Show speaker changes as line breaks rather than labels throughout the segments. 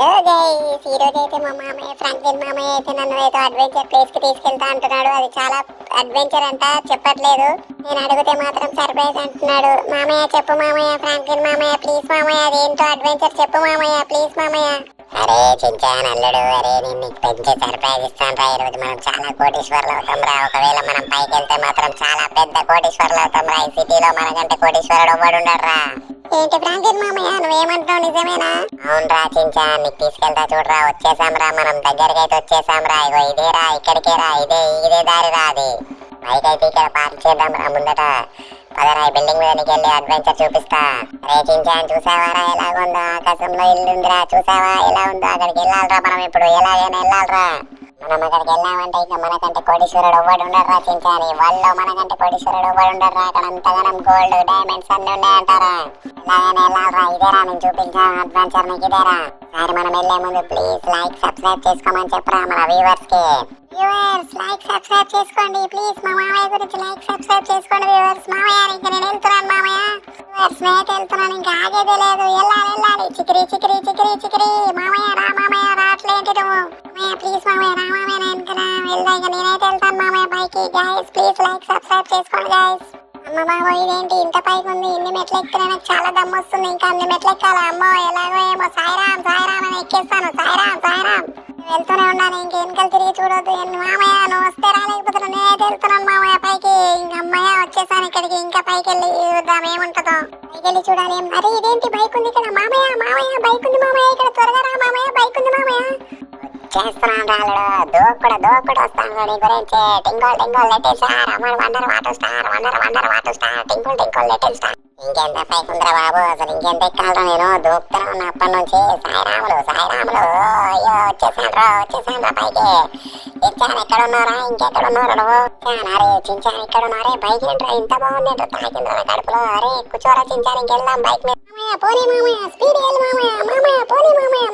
Hello guys, ఈ రోజు అయితే మా మామయ్య ఫ్రాంక్లిన్ మామయ్య అయితే నన్ను ఏదో అడ్వెంచర్ ప్లేస్ కి తీసుకెళ్తా అంటున్నాడు. అది చాలా అడ్వెంచర్ అంట, చెప్పట్లేదు. నేను అడిగితే మాత్రం సర్ప్రైజ్ అంటున్నాడు. మామయ్య చెప్పు మామయ్య, ఫ్రాంక్లిన్ మామయ్య ప్లీజ్ మామయ్య, అదేంటో అడ్వెంచర్ చెప్పు మామయ్య ప్లీజ్ మామయ్య. అరే చించాన్ అల్లుడు, అరే నేను నీకు పెద్ద సర్ప్రైజ్ ఇస్తాను రా. ఈరోజు మనం చాలా కోటీశ్వర్లు అవుతాం రా. ఒకవేళ మనం పైకి వెళ్తే మాత్రం చాలా పెద్ద కోటీశ్వర్లు అవుతాం రా. ఈ సిటీలో మనకంటే కోటీశ్వరుడు ఎవ్వడుండడు రా. ఏంటి ఫ్రాంక్లిన్ మామయ్య, నువ్వేమంటావు నిజమేనా? అవునరా చించాన్, నీకు తీసుకెళ్తా చూడరా. వచ్చేసాం రా, మనం దగ్గరికి అయితే వచ్చేసాం రా. ఇగో ఇదే రా, ఇక్కడికే రా, ఇదే దారి రా. అది బైక్ అయితే ఇక్కడ పార్క్ చేద్దాం రా ముందట. పదరా, బిల్డింగ్ మీద నీకు వెళ్ళి అడ్వెంచర్ చూపిస్తా. రే చించాన్, చూసావారా ఎలాగుందో ఆకాశంలో ఇల్లుందిరా, చూసావా ఎలా ఉందో? అక్కడికి వెళ్ళాలరా మనం, ఇప్పుడు ఎలాగైనా వెళ్ళాలరా. మనం అక్కడికి వెళ్ళామంటే ఇక మనకంటే కోటీశ్వరుడు ఎవ్వడు ఉండరా చించాని. వాళ్ళు మనకంటే కోటీశ్వరుడు ఎవ్వడు ఉండరా. అక్కడ అంతగానం గోల్డ్ డైమండ్స్ అన్ని ఉన్నాయంటారా. ఎలాగైనా వెళ్ళాలరా. ఇదేరా నేను చూపించాను అడ్వెంచర్, నీకు ఇదేరా. సరే మనం వెళ్ళే ముందు ప్లీజ్ లైక్ సబ్స్క్రైబ్ చేసుకోమని చెప్పరా మన వ్యూవర్స్ కి. వ్యూవర్స్ లైక్ సబ్స్క్రైబ్ చేసుకోండి ప్లీజ్. మా మామయ్య గురించి లైక్ సబ్స్క్రైబ్ చేసుకోండి వ్యూవర్స్. మామయ్య ఇంకా నేను వెళ్తున్నాను మామయ్య. వ్యూవర్స్ నేనైతే వెళ్తున్నాను, ఇంకా ఆగేదే లేదు. వెళ్ళాలి. చికిరి చికిరి చికిరి చికిరి. మామయ్య రా, మామయ్య రావట్లేంటి నువ్వు? మామయ్య ప్లీజ్ మామయ్య రా, మామయ్య నేను వెళ్తున్నా. వెళ్దా ఇక నేనైతే వెళ్తాను మామయ్య పైకి. గైస్ ప్లీజ్ లైక్ సబ్స్క్రైబ్ చేసుకోండి గైస్. అమ్మ బాబో, ఇదేంటి ఇంత పైకి ఉంది? ఇన్ని మెట్లు ఎక్కితే నాకు చాలా దమ్ము వస్తుంది. ఇంకా అన్ని మెట్లు ఎక్కాలా? అమ్మో ఎలాగో ఏమో. సాయిరామ్ సాయిరామ్ అని ఎక్కేస్తాను. సాయిరామ్ సాయిరామ్ వెళ్తూనే ఉండాలి. ఇంక వెనకాల తిరిగి చూడొద్దు. మామయ్య నువ్వు వస్తే రాలేకపోతే నేనైతే వెళ్తున్నాను మామయ్య పైకి. ఇంక అమ్మయ్య వచ్చేసాను ఇక్కడికి. ఇంకా పైకి వెళ్ళి చూద్దాం ఏముంటుందో. పైకి వెళ్ళి చూడాలి. అరే ఇదేంటి బైక్ ఉంది ఇక్కడ? మామయ్య బైక్ ఉంది మామయ్య ఇక్కడ. త్వరగా రా మామయ్య, బైక్ ఉంది మామయ్య. చేస్తున్నాను రాలుడు, దూకుడు వస్తాను నీ గురించి. Twinkle little star, wonder water star, twinkle little star. ఇంకెంత పైకి ఉందిరా బాబు, అసలు ఇంకెంత ఎక్కాలరా. నేను దూకుతున్నా ఉన్నా అప్పటి నుంచి. సాయిరాములు అయ్యో వచ్చేసాను రా పైకి. చించాన్ ఎక్కడున్నారా? ఇంకెక్కడున్నారు నువ్వు? అరే చించాన్ ఎక్కడున్నారే? బైక్ ఏంట్రా ఇంత బాగుంది ఏంటో, తాకిండ్రా కడుపులో. అరే కూర్చోరా చించాన్, ఇంకెళ్దాం బైక్ మీద. పోనీ మామయ్య స్పీడ్ వెళ్ళి మామయ్య పోనీ మామయ్య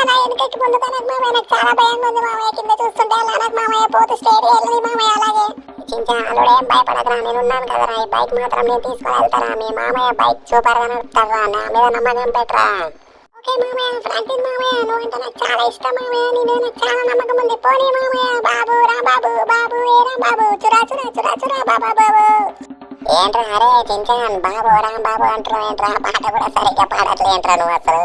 నా వెనకకి పొందుతానకు మామయ్య. నాకు చాలా భయంగా ఉంది మామయ్య, కింద చూస్తుంటే వెళ్ళానకు మామయ్య. పోతు స్టేట్ వెళ్ళి మామయ్య. అలాగే చించాన్ అల్లుడు ఏం భయపడకరా, నేను ఉన్నాను కదరా. ఈ బైక్ మాత్రం నేను తీసుకొని వెళ్తారా. మీ మామయ్య బైక్ సూపర్ గా నడుపుతారా, నా మీద నమ్మకం పెట్టరా. ఓకే మామయ్య, ఫ్రాంక్లిన్ మామయ్య నువ్వంటే నాకు చాలా ఇష్టం మామయ్య. నీ మీద నాకు చాలా నమ్మకం ఉంది. పోనీ మామయ్య. బాబు రా బాబు ఏరా బాబు, చురా బాబు. ఏంట్రా అరే చించాన్, బాబు అంటున్నావు ఏంట్రా? పాట కూడా సరిగ్గా పాడట్లేంట్రా నువ్వు. అసలు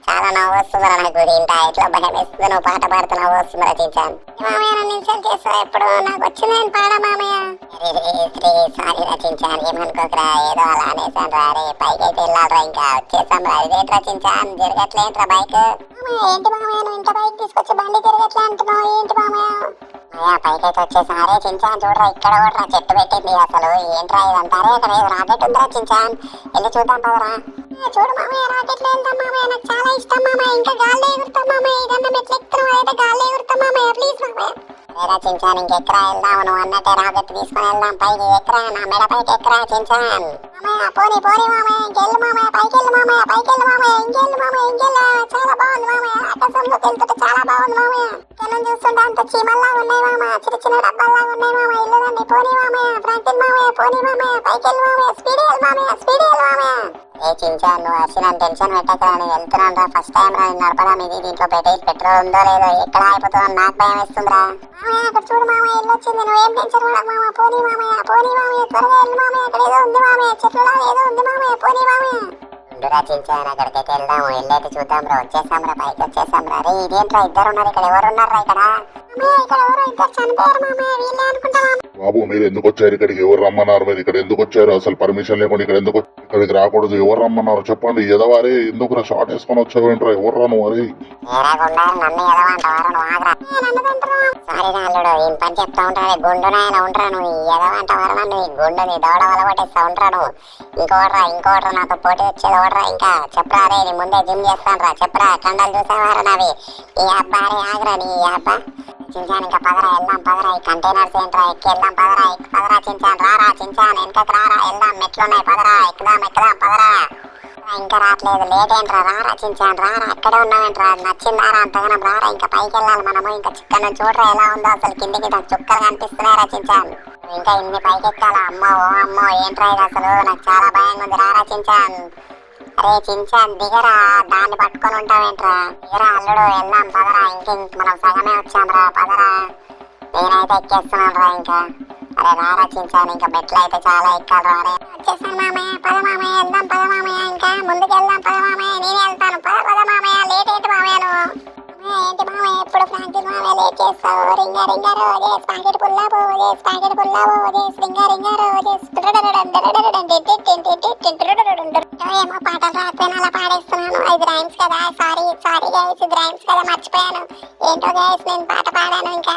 చాలా నవ్వు వస్తుందిరా నాకు. ఇంత ఇట్లా భయం వేస్తుంది, నువ్వు పాట పాడుతూ నవ్వు వస్తుందిరా చించాన్. మామయ్య నన్ను ఇన్సల్ట్ చేస్తావు ఎప్పుడు? నాకు వచ్చి నేను పాడా మామయ్య. సారీ రా చించాన్, ఏమనుకోకరా. ఏదో అలా అనేసాను రా. అరే పైకి అయితే వెళ్ళాలరా, ఇంకా వచ్చేసాం రా. ఇదేంట్రా చించాన్, తిరగట్లేంట్రా బైక్? ఏంటి మామయ్య నువ్వు ఇంత బైక్ తీసుకొచ్చి బండి తిరగట్లే అంటున్నావు ఏంటి మామయ్య? పైకి అయితే వచ్చేసాం. అరే చించాన్ చూడరా, ఇక్కడ కూడా చెట్టు పెట్టింది. అసలు ఏంట్రా ఇదంతా? అరే ఇక్కడ ఏదో రాకెట్ ఉందిరా చించాన్, వెళ్ళి చూద్దాం పదరా. చూడు మామయ్య, రాకెట్లో వెళ్తాం మామయ్య. నాకు చాలా ఇష్టం మామయ్య. ఇంకా గాల్లో ఎగురుతాం మామయ్య. ఇదన్నా మెట్లు ఎక్కుతున్నాం అయితే గాల్లో ఎగురుతాం మామయ్య. ప్లీజ్ మామయ్య. ఏరా చించాన్, ఇంకెక్కరా వెళ్దాం. నువ్వు అన్నట్టే రాకెట్ తీసుకొని వెళ్దాం పైకి. ఎక్కరా నా మెడ పైకి ఎక్కరా చించాన్. మామయ్య పోనీ మామయ్య. ఇంకెళ్ళు మామయ్య, పైకి వెళ్ళు మామయ్య. ఇంకెళ్ళు. చాలా బాగుంది మామయ్య. ఆకాశంలోకి వెళ్తుంటే చాలా బాగుంది మామయ్య. కింద చూస్తుంటే అంత చీమల్లాగా ఉన్నాయి మామయ్య, చిన్న డబ్బాల్లాగా ఉన్నాయి మామయ్య. ఇల్లుదండి పోనీ మామయ్య. ఫ్రాంక్లిన్ మామయ్య పోనీ మామయ్య. పైకి వెళ్ళు మామయ్య. స్పీడ్ వెళ్ళు మామయ్య. ఏ చించాన్ నువ్వు అరిచినంత టెన్షన్ పెట్టకరా. నేను వెళ్తున్నాను రా, ఫస్ట్ టైం రా నేను నడపడం ఇది. దీంట్లో పెట్రోల్ ఉందో లేదో, ఎక్కడ అయిపోతుందో నాకు భయం వేస్తుందిరా. మామయ్య అక్కడ చూడు మామయ్య, ఇల్లు వచ్చింది. నువ్వేం టెన్షన్ పడకు మామయ్య. పోనీ మామయ్య. త్వరగా వెళ్ళు మామయ్య. అక్కడ ఏదో ఉంది మామయ్య, చెట్లులా ఏదో ఉంది మామయ్య. పోనీ మామయ్య. ఉండురా చించాన్, అక్కడికైతే వెళ్దాము. వెళ్ళైతే చూద్దాం రా. వచ్చేసాం రా, పైకి వచ్చేసాం రా. అరే ఇదేంట్రా ఇద్దరు ఉన్నారు ఇక్కడ? ఎవరున్నారా ఇక్కడ? ఇక్కడ ఎవరో ఇద్దరు చనిపోయారు మామయ్య, వీళ్ళే అనుకుంటా.
బాబు మీరు ఎందుకు వచ్చారు ఇక్కడికి? ఎవరు రమ్మన్నారు? మీరు ఇక్కడ ఎందుకు వచ్చారు? అసలు పర్మిషన్ లేకుండా ఇక్కడికి రాకూడదు. ఎవరు రమ్మన్నారు చెప్పండి. ఎదవారే ఎందుకు షార్ట్ వేసుకొని వచ్చావు ఏంట్రా? ఎవరు రా నువ్వు? అరే
సారీ రాళ్ళుడు, ఏం పని చెప్తా ఉంటాడు. గుండునాయన ఉంటా నువ్వు. ఎదవంటవారా నన్ను? ఈ గుండుని దవడ వల్ల కొట్టేస్తా ఉంటా నువ్వు. ఇంకోట్రా నాతో పోటీ వచ్చేది ఓడరా. ఇంకా చెప్పరా రే, నీ ముందే జిమ్ చేస్తాను రా. చెప్పరా కండలు చూసావారా నావి? ఈ అబ్బా అరే ఆగరా నీ అబ్బా. చించాన్ ఇంకా పదరా వెళ్దాం పదరా. ఈ కంటైనర్స్ ఏంట్రా, ఎక్కి వెళ్దాం పదరా చించాన్. రారా చించాన్, వెనకకి రారా, వెళ్దాం. మెట్లున్నాయి పదరా, ఎక్కుదాం పదరా. ఇంకా రావట్లేదు, లేట్ ఏంట్రా? రారా చించాన్ రారా. అక్కడే ఉన్నావేంట్రా? నచ్చిందారా అంతగానం? రారా ఇంకా పైకి వెళ్ళాలి మనము. ఇంకా చిక్కను చూడరా ఎలా ఉందో అసలు. కిందికి చుక్కలు కనిపిస్తున్నారా చించాన్? ఇంకా ఇన్ని పైకి ఎక్కాలా? అమ్మో ఏంట్రా ఇది అసలు? నాకు చాలా భయంగా ఉంది. రారా చించాన్. అరే చించాన్ దిగరా, దాన్ని పట్టుకొని ఉంటావేంట్రా? దిగరా అల్లుడు, వెళ్దాం పదరా. ఇంక మనం సగమే వచ్చాంరా, పదరా. నేనైతే ఎక్కేస్తున్నాను రా ఇంకా. అరే రారా చించాను, ఇంకా మెట్లు అయితే చాలా ఎక్కాలి రా. వచ్చేసాను మామయ్య, పద మామయ్య, వెళ్దాం పద మామయ్య. ఇంకా ముందుకు వెళ్దాం పద మామయ్య, నేనే వెళ్తాను. పద మామయ్య, లేట్ ఏంటి మామయ్య నువ్వు? ఏంటి మామయ్య ఎప్పుడు ఫ్రాంక్లిన్ మామయ్య లేట్ చేస్తావు? Ring a ring a roses, packet full of roses, packet full of roses, ring a ring a roses. ఏమో పాటలు రాకపోయినా అలా పాడేస్తున్నాను. ఇది రైమ్స్ కదా, సారీ గైస్, ఇది రైమ్స్ కదా, మర్చిపోయాను. ఏంటో గైస్, నేను పాట పాడాను. ఇంకా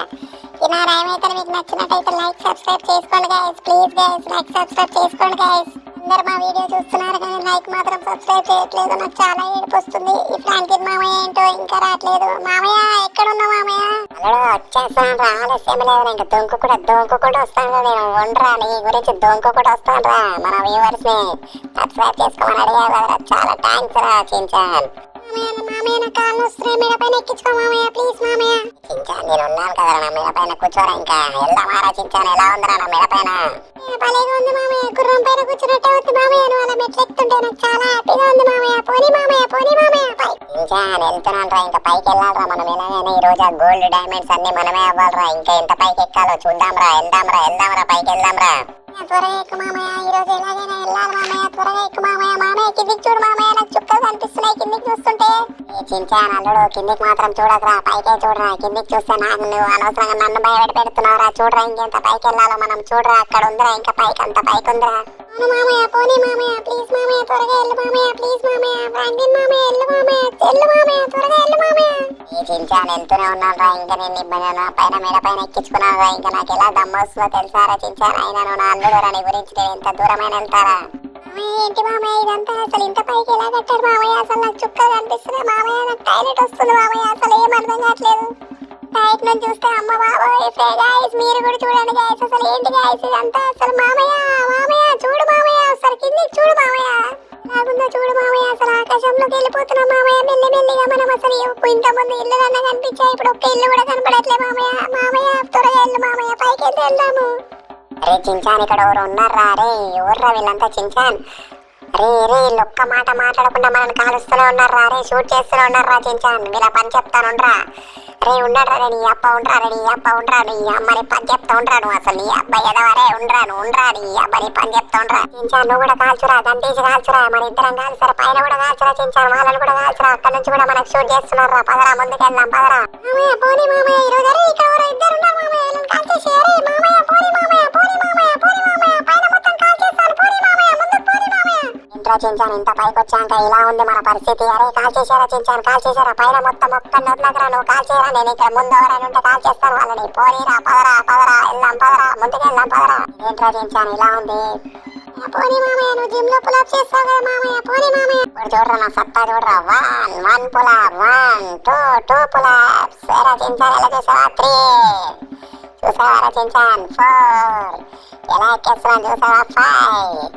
నా రైమ్ అయితే మీకు నచ్చినట్టయితే లైక్ సబ్స్క్రైబ్ చేసుకోండి guys, please guys, like subscribe చేసుకోండి గైస్. అందరు మా వీడియో చూస్తున్నారు కానీ లైక్ మాత్రం సబ్స్క్రైబ్ చేయట్లేదు. నాకు చాలా ఏడుపు వస్తుంది. ఈ ఫ్రాంక్లిన్ మామయ్య ఏంటో ఇంకా రావట్లేదు. మామయ్య ఎక్కడున్నావు మామయ్య? అల్లుడు వచ్చేస్తాను రా, ఆలస్యం లేదు. ఇంకా దొంకుకుండా వస్తాను. నేను ఉండరా, నీ గురించి దొంకుకుండా వస్తాను రా. మన వ్యూవర్స్ ని సబ్స్క్రైబ్ చేసుకోమని అడిగావు కదా, చాలా థ్యాంక్స్ రా చించాన్. మామయ్య నా కాళ్ళు వస్తున్నాయి, మెడ పైన ఎక్కించుకో మామయ్య, ప్లీజ్ మామయ్య. చించాన్ నేను ఉన్నాను కదా నా మెడ పైన, కూర్చోరా. ఇంకా వెళ్దామారా చించాన్, ఎలా ఉందిరా నా మెడ పైన? భలేగా ఉంది మామయ్య, గుర్రం పైన కూర్చున్నట్టే ఉంది మామయ్య. నువ్వు అలా మెట్లు ఎక్కుతుంటే నాకు చాలా హ్యాపీగా ఉంది మామయ్య. పోనీ మామయ్య పై. చించాన్ వెళ్తున్నాను రా, ఇంకా పైకి వెళ్ళాలిరా మనం. ఎలాగైనా ఈ రోజు ఆ గోల్డ్ డైమండ్స్ అన్ని మనమే అవ్వాలిరా. ఇంకా ఎంత పైకి ఎక్కాలో చూద్దాంరా, వెళ్దాంరా పైకి వెళ్దాంరా. త్వరగా ఎక్కు మామయ్య, ఈ రోజు ఎలాగైనా వెళ్ళాలి మామయ్య. త్వరగా ఎక్కు మామయ్య. మామయ్య కిందికి చూడు మామయ్య, నాకు చుక్కలు కనిపిస్తున్నాయి కిందికి చూస్తుంటే. చించాన్ అల్లుడు కిందికి మాత్రం చూడకరా, పైకే చూడరా. కిందికి చూస్తే నాకు నువ్వు అనవసరంగా నన్ను భయపెట్టి పెడుతున్నావురా. చూడరా ఇంకెంత పైకి వెళ్ళాలో మనం. చూడరా అక్కడ ఉందిరా, ఇంకా పైకి అంత పైకి ఉందిరా. మామయ్య పోనీ మామయ్య, ప్లీజ్ మామయ్య, త్వరగా వెళ్ళు మామయ్య, ప్లీజ్ మామయ్య. ఫ్రాంక్లిన్ మామయ్య వెళ్ళు మామయ్య, త్వరగా వెళ్ళు మామయ్య. ఈ చించాన్ వెళ్తూనే ఉన్నాను రా. ఇంకా నేను పైన మెడ పైన ఎక్కించుకున్నాను రా. ఇంకా నాకు ఎలా దమ్మొస్తుందో తెలుసారా చించాన్? అయినా నువ్వు నా అల్లుడు రా, నీ గురించి నేను ఎంత దూరమైన వెళ్తారా? ఏంటి మామయ్య ఇదంతా? అసలు ఇంత పైకి ఎలా కట్టారు మామయ్య? అసలు నాకు చుక్కలు కనిపిస్తున్నాయి మామయ్య, నాకు టాయిలెట్ వస్తుంది మామయ్య. అసలు ఏం అర్థం కావట్లేదు. బయట నుంచి చూస్తే అమ్మ బాబోయ్, గైస్ మీరు కూడా చూడండి గైస్. అసలు ఏంటి గైస్ ఇదంతా? అసలు మామయ్య చూడు మామయ్య, అసలు కిందికి చూడు మామయ్య, లాగుందో చూడు మామయ్య. అసలు ఆకాశంలోకి వెళ్ళిపోతున్నాం మామయ్య మెల్లిగా మనం. అసలు ఇంతకుముందు ఇల్లులన్నా కనిపించాయి, ఇప్పుడు ఒక్క ఇల్లు కూడా కనపడట్లే మామయ్య. త్వరగా వెళ్ళు మామయ్య, పైకి వెళ్దాము. అరే చించాన్ ఇక్కడ ఎవరు ఉన్నారా? అరే ఎవర్రా వీళ్ళంతా? చించాన్ రే వీళ్ళు ఒక్క మాట మాట్లాడకుండా మనల్ని కాలుస్తూనే ఉన్నారా? రే షూట్ చేస్తూనే ఉన్నారా చించాన్? వీళ్ళ పని చెప్తానుండ్రా. రే ఉండరా, నీ అప్ప ఉండరా, నీ అమ్మని పని చెప్తా ఉండరా. నువ్వు అసలు నీ అబ్బాయి ఎదవరే, ఉండరా నీ అబ్బాయి పని చెప్తా ఉండరా. చించాన్ నువ్వు కూడా కాల్చురా, గంటేసి కాల్చురా, మన ఇద్దరం కాల్చురా. పైన కూడా కాల్చురా చించాన్, వాళ్ళని కూడా కాల్చురా. అక్కడ నుంచి కూడా మనకు షూట్ చేస్తున్నారా. పదరా ముందుకు వెళ్దాం పదరా. మామయ్య పోనీ మామయ్య, ఈ రోజు ఇక్కడ ఇద్దరు ఉన్నారు మామయ్య, కాల్చేసి. అరే మామయ్య పోనీ మామయ్య, పైన మొత్తం కాల్చేస్తాను. పోనీ మామయ్య, ముందుకు పోనీ మామయ్య. ఇంట్రా చించాన్, ఇంత పైకి వచ్చాక ఇలా ఉంది మన పరిస్థితి. అరే కాల్చేసారా చించాన్, కాల్చేసారా. పైన మొత్తం ఒక్క నొట్లకరా, నువ్వు కాల్చేరా. నేను ఇక్కడ ముందు ఎవరైనా ఉంటే కాల్చేస్తాను వాళ్ళని. పోనీరా పదరా, వెళ్దాం పదరా, ముందుకు వెళ్దాం పదరా. ఏంట్రా చించాన్ ఇలా ఉంది? పోనీ మామయ్య, నువ్వు జిమ్ లో పులప్ చేస్తావు కదా మామయ్య, పోనీ మామయ్య. ఇప్పుడు చూడరా నా సత్తా చూడరా. 1 పులప్, 1 2 పులప్స్. సరే చించాన్ ఎలా చూసావా? 3 చూసావారా చించాన్? 4 ఎలా ఎక్కేస్తున్నాను చూసావా? 5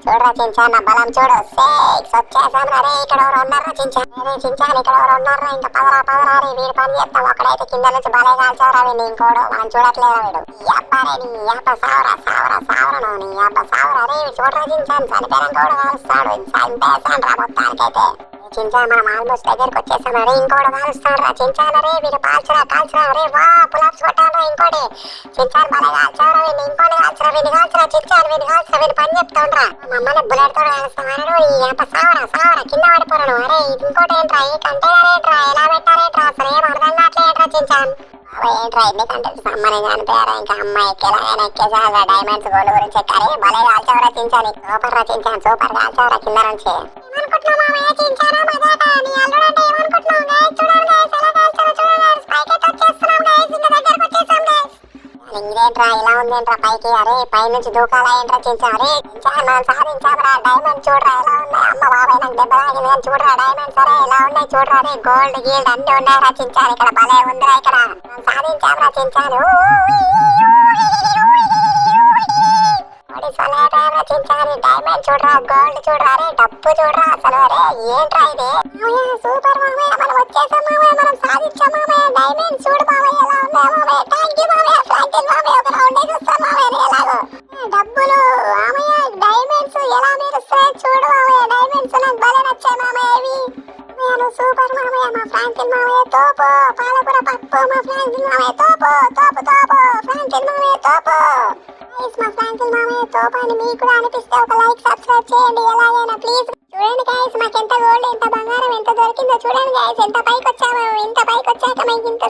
చూడరా చించాన్, నా బలం చూడు. 6 వచ్చేసాను. అరే ఇక్కడ ఎవరు ఉన్నారా చించాన్? ఇక్కడ ఎవరు ఉన్నారా? ఇంకా పదరా రే, వీడి పని చేస్తాం. ఒకడైతే కింద నుంచి భలే కాల్చారా వీడిని, ఇంకోడు మనం చూడట్లేదా వీడు? నీ అబ్బ సావరా నువ్వు, నీ అబ్బ సావరా. రే చూడరా చించాన్, చనిపోయిన కూడా కాలుస్తాడు. చంపేసాను రా మొత్తానికైతే. చించాన్ మనం ఆల్మోస్ట్ దగ్గరికి వచ్చేసాం. అరే ఇంకోటి కాలుస్తాడు రా చించాన్. అరే వీడు కాల్చరా. అరే వా పులాప్స్ కొట్టాడు ఇంకోటి. చించాన్ భలే కాల్చారా వీడిని, ఇంకోటి కాల్చరా. వీడిని కాల్చరా చించాన్, వీడి పని చెప్తా ఉండరా. మమ్మల్ని బుల్లెట్ తో కాలుస్తాడు. ఈ అప్ప సావరా కింద పడిపోరాడు. అరే ఇంకోటి ఏంట్రా, ఈ కంటైనర్ ఏంట్రా, ఎలా పెట్టారేంట్రా, అసలు ఏం అర్థం కావట్లేట్రా చించాన్. ఏంట్రా ఎన్ని కంటైనర్స్ అమ్మని చనిపోయారా? ఇంకా అమ్మాయి ఎలాగైనా ఎక్కేసారా డైమండ్స్ గోల్డ్ గురించి ఎక్కాలి. భలే కాల్చావరా చించాన్, సూపర్ రా చించాన్, సూపర్ కాల్చావరా కింద నుంచి. ఇదేంట్రా ఇలా ఉందేంట్రా పైకి? అరే పై నుంచి దూకాలా ఏంట్రా చించాన్? అరే చించాన్ మనం సాధించామరా. డైమండ్ చూడరా ఎలా ఉన్నాయి. అమ్మ బాబాయ్ నాకు దెబ్బ తాగింది కానీ చూడరా డైమండ్స్. అరే ఎలా ఉన్నాయి చూడరా. అరే గోల్డ్ గీల్డ్ అన్ని ఉన్నాయరా చించాన్, ఇక్కడ భలే ఉందిరా. ఇక్కడ మనం సాధించామరా చించాన్. చించాన్ డైమండ్ చూడరా, గోల్డ్ చూడరా, అరే డబ్బు చూడరా అసలు. అరే ఏంట్రా ఇది? సూపర్ మామయ్య, మనం వచ్చేసాం మామయ్య, మనం సాధించాం మామయ్య. డైమండ్ చూడు మామయ్య ఎలా ఉందా మామయ్య. థ్యాంక్ యూ మామయ్య, ఫ్రాంక్లిన్ మామయ్య ఒక రౌండ్ వేసేస్తాను మామయ్య. ఎలాగో డబ్బులు మామయ్య, డైమండ్స్ ఎలా మెరుస్తాయో చూడు మామయ్య. డైమండ్స్ నాకు భలే ఫ్రాంక్లిన్ మామయ్య తోపు, పాలకూర పప్పు మా ఫ్రాంక్లిన్ మామయ్య తోపు తోపు తోపు, ఫ్రాంక్లిన్ మామయ్య తోపు. గైస్ మా ఫ్రాంక్లిన్ మామయ్య తోపు అని మీకు కూడా అనిపిస్తే ఒక లైక్ సబ్స్క్రైబ్ చేయండి ఎలాగైనా ప్లీజ్. చూడండి గైస్ మాకు ఎంత గోల్డ్ ఎంత బంగారం ఎంత దొరికిందో చూడండి గైస్, ఎంత పైకి వచ్చాము, ఇంత పైకి వచ్చాక మేము ఇంత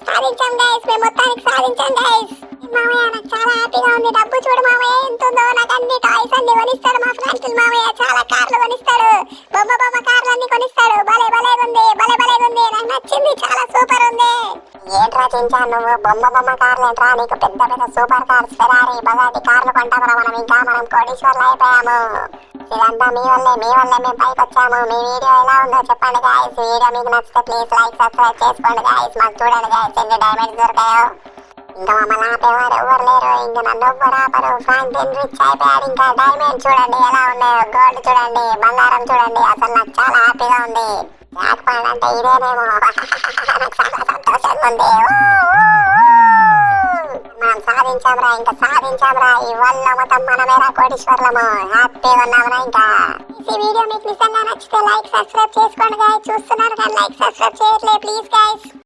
సాధించాం గైస్, మేము మొత్తానికి సాధించాం గైస్. మామయ్య నాకు చాలా హ్యాపీగా ఉంది. డబ్బు చూడు మామయ్య ఎంత ఉందో, నాకు అన్ని టాయ్స్ అన్ని కొనిస్తాడు మా ఫ్రాంక్లిన్ మామయ్య, చాలా కార్లు కొనిస్తాడు, బొమ్మ బొమ్మ కార్లు అన్ని కొనిస్తాడు. భలే భలేగా ఉంది, భలే భలేగా ఉంది, నాకు నచ్చింది, చాలా సూపర్ ఉంది. ఏంట్రా చించా నువ్వు బొమ్మ బొమ్మ కార్లు ఏంట్రా, నీకు పెద్ద పెద్ద సూపర్ కార్స్ ఫెరారీ బగాటి కార్లు కొంటామరా మనం, ఇంకా మనం కోటీశ్వర్లు అయిపోయాము. ఇదంతా మీ వల్లే మేము పైకి వచ్చాము. మీ వీడియో ఎలా ఉందో చెప్పండి గాయస్, వీడియో మీకు నచ్చితే ప్లీజ్ లైక్ సబ్స్క్రైబ్ చేసుకోండి గాయస్. మాకు చూడండి గాయస్ ఎన్ని డైమండ్స్ దొరికాయో, ఇంకా మమ్మల్ని ఆపేవారు ఎవరు లేరు, ఇంకా నన్ను ఎవ్వరు ఆపరు. ఫ్రాంక్లిన్ రిచ్ అయిపోయాడు. ఇంకా డైమండ్ చూడండి ఎలా ఉన్నాయో, గోల్డ్ చూడండి, బంగారం చూడండి, అసలు నాకు చాలా హ్యాపీగా ఉంది. జాక్ పాండ్ అంటే ఇదేనేమో, నాకు చాలా సంతోషంగా ఉంది. మనం సాధించాంరా, ఇంకా సాధించాంరా, ఈ వల్ల మొత్తం మనమేరా కోటీశ్వర్లము, హ్యాపీగా ఉన్నామరా. ఇంకా ఈ వీడియో మీకు నిజంగా నచ్చితే లైక్ సబ్స్క్రైబ్ చేసుకోండి గాయస్. చూస్తున్నారు కానీ లైక్ సబ్స్క్రైబ్ చేయట్లేదు ప్లీజ్ గాయస్.